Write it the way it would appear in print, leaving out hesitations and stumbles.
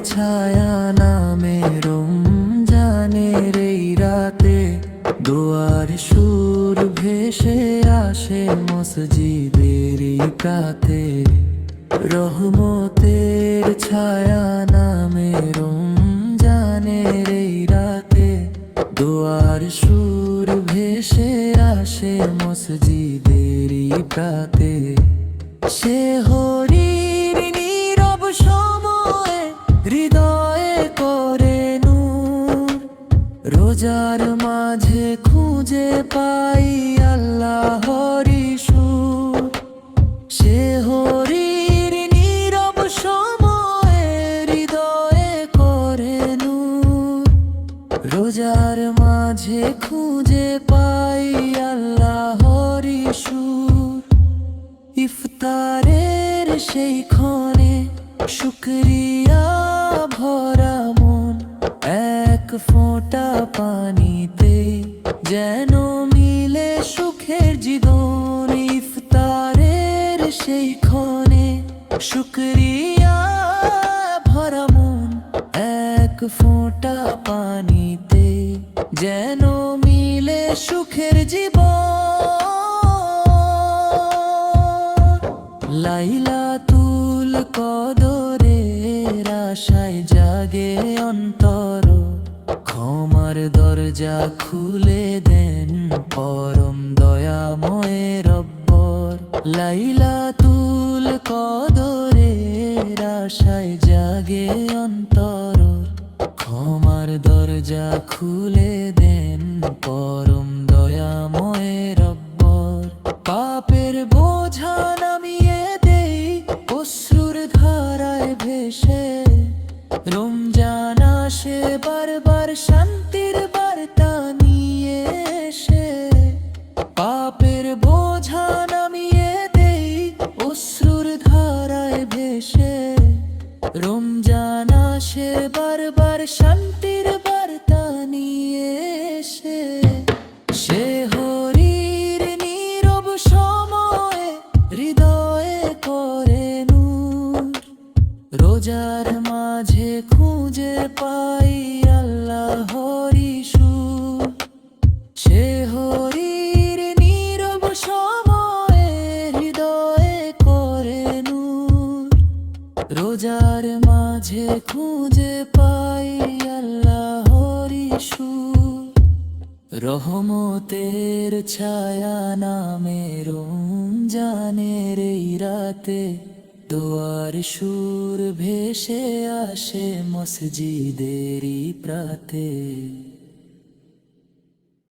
ছায়া নামে রমজানের এই রাতে দোয়ার সুর ভেসে আসে মসজিদেরই প্রাতে। রহমতের ছায়া নামে রমজানের এই রাতে দোয়ার সুর ভেসে আসে মসজিদেরই প্রাতে। সে হরির নীরব সময়ে হৃদয়ে করে নূর, রোজার মাঝে খুঁজে পাই আল্লাহরি সুর। সে হরির নীরব সময়ে হৃদয়ে করে নূর, রোজার মাঝে খুঁজে পাই আল্লাহরি সুর। ইফতারের সেই ক্ষণে শুকরিয়া ভরা মন, এক ফোঁটা পানিতে যেন মিলে সুখের জীবন। ইফতারের সেই ক্ষণে শুকরিয়া ভরা মন, এক ফোঁটা পানিতে যেন মিলে সুখের জীবন। লাইলাতুল কদরের আশায় জাগে অন্তর, ক্ষমার দরজা খুলে দেন পরম দয়াময় রব্বর। লাইলাতুল কদরের আশায় জাগে অন্তর, ক্ষমার দরজা খুলে দেন পরম দয়াময় রব্বর। পাপের বোঝা নামিয়ে দেই অশ্রুর ধারায় ভেসে, রমজান আসে বারবার শান্তির বার্তা নিয়ে এসে। পাপের বোঝা নামিয়ে দেই অশ্রুর ধারায় ভেসে, রমজান আসে বারবার শান্তির বার্তা নিয়ে এসে। সে হরির নীরব সময়ে হৃদয়ে করে নূর, রোজার মাঝে খুঁজে পাই আল্লাহরি সুর। সে হরির নীরব সময়ে হৃদয়ে করে নূর, রোজার মাঝে খুঁজে পাই আল্লাহরি সুর। রহমতের ছায়া নামে রমজানের এই রাতে দোয়ার সুর ভেসে আসে মসজিদেরই প্রাতে।